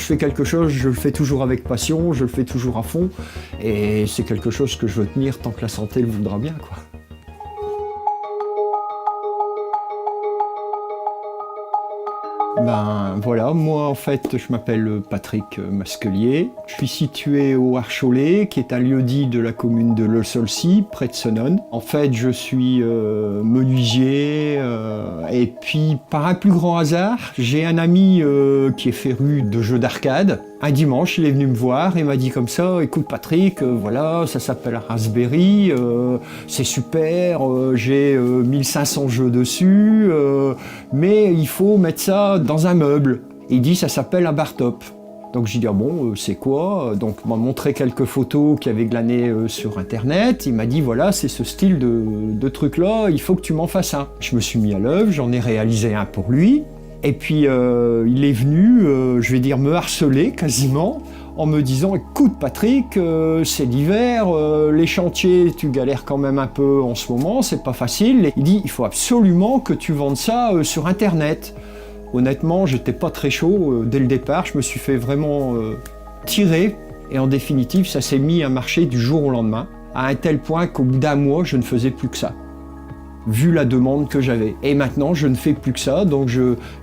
je fais quelque chose, je le fais toujours avec passion, je le fais toujours à fond, et c'est quelque chose que je veux tenir tant que la santé le voudra bien, quoi. Ben voilà, moi en fait je m'appelle Patrick Masquelier. Je suis situé au Archolet, qui est un lieu-dit de la commune de Le Saulcy, près de Senones. En fait je suis menuisier et puis par un plus grand hasard, j'ai un ami qui est féru de jeux d'arcade. Un dimanche il est venu me voir et m'a dit comme ça, écoute Patrick, voilà, ça s'appelle Raspberry, c'est super, j'ai 1500 jeux dessus, mais il faut mettre ça dans un meuble. Il dit ça s'appelle un bar top. Donc j'ai dit ah bon, c'est quoi? Donc il m'a montré quelques photos qu'il avait glanées sur internet. Il m'a dit voilà, c'est ce style de truc là, il faut que tu m'en fasses un. Je me suis mis à l'œuvre, j'en ai réalisé un pour lui. Et puis il est venu, je vais dire, me harceler quasiment en me disant écoute Patrick, c'est l'hiver, les chantiers tu galères quand même un peu en ce moment, c'est pas facile. Il dit il faut absolument que tu vendes ça sur internet. Honnêtement, j'étais pas très chaud dès le départ, je me suis fait vraiment tirer et en définitive, ça s'est mis à marcher du jour au lendemain, à un tel point qu'au bout d'un mois, je ne faisais plus que ça, vu la demande que j'avais. Et maintenant, je ne fais plus que ça, donc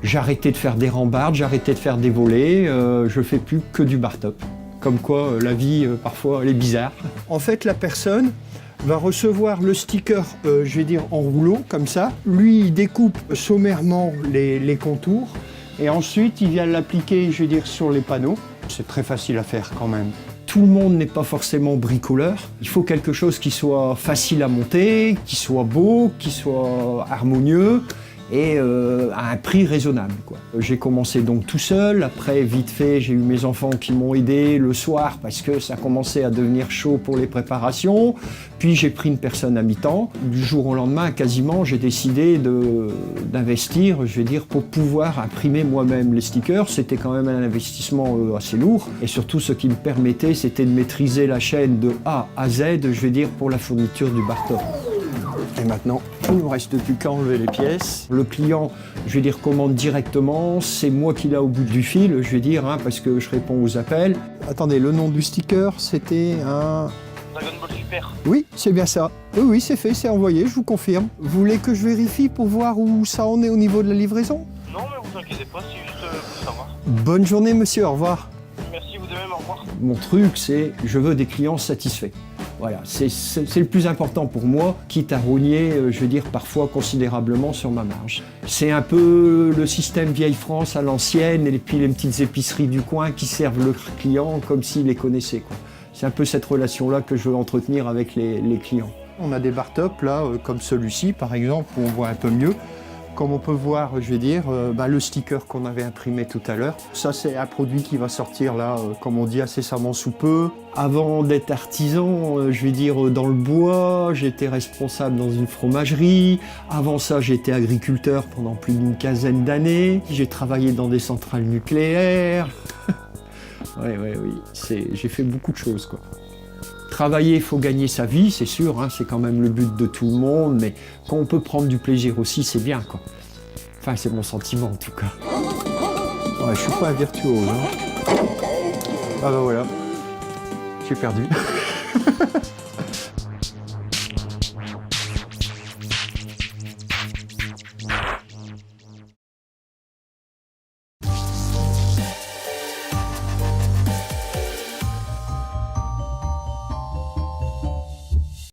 j'ai arrêté de faire des rambardes, j'ai arrêté de faire des volets, je fais plus que du bar top. Comme quoi, la vie, parfois, elle est bizarre. En fait, la personne va recevoir le sticker, je vais dire, en rouleau, comme ça. Lui, il découpe sommairement les contours et ensuite, il vient l'appliquer, je vais dire, sur les panneaux. C'est très facile à faire quand même. Tout le monde n'est pas forcément bricoleur. Il faut quelque chose qui soit facile à monter, qui soit beau, qui soit harmonieux et à un prix raisonnable, quoi. J'ai commencé donc tout seul, après vite fait j'ai eu mes enfants qui m'ont aidé le soir parce que ça commençait à devenir chaud pour les préparations, puis j'ai pris une personne à mi-temps. Du jour au lendemain quasiment j'ai décidé d'investir, je vais dire, pour pouvoir imprimer moi-même les stickers. C'était quand même un investissement assez lourd et surtout ce qui me permettait c'était de maîtriser la chaîne de A à Z, je vais dire, pour la fourniture du bar top. Et maintenant, il ne me reste plus qu'à enlever les pièces. Le client, je vais dire, commande directement. C'est moi qui l'ai au bout du fil, je vais dire, hein, parce que je réponds aux appels. Attendez, le nom du sticker, c'était un... Dragon Ball Super. Oui, c'est bien ça. Oui, c'est fait, c'est envoyé, je vous confirme. Vous voulez que je vérifie pour voir où ça en est au niveau de la livraison? Non, mais vous inquiétez pas, c'est juste pour savoir. Bonne journée, monsieur, au revoir. Merci, vous de même, au revoir. Mon truc, c'est je veux des clients satisfaits. Voilà, c'est le plus important pour moi, quitte à rogner, je veux dire, parfois considérablement sur ma marge. C'est un peu le système vieille France à l'ancienne, et puis les petites épiceries du coin qui servent le client comme s'il les connaissait, quoi. C'est un peu cette relation-là que je veux entretenir avec les clients. On a des bar top, là, comme celui-ci, par exemple, où on voit un peu mieux. Comme on peut voir, je vais dire, le sticker qu'on avait imprimé tout à l'heure. Ça, c'est un produit qui va sortir là, comme on dit, incessamment sous peu. Avant d'être artisan, je vais dire, dans le bois, j'étais responsable dans une fromagerie. Avant ça, j'étais agriculteur pendant plus d'une quinzaine d'années. J'ai travaillé dans des centrales nucléaires. Oui, j'ai fait beaucoup de choses, quoi. Travailler, il faut gagner sa vie, c'est sûr, hein, c'est quand même le but de tout le monde, mais quand on peut prendre du plaisir aussi, c'est bien, quoi. Enfin, c'est mon sentiment, en tout cas. Ouais, je suis pas un virtuose, hein. Ah bah voilà, j'ai perdu.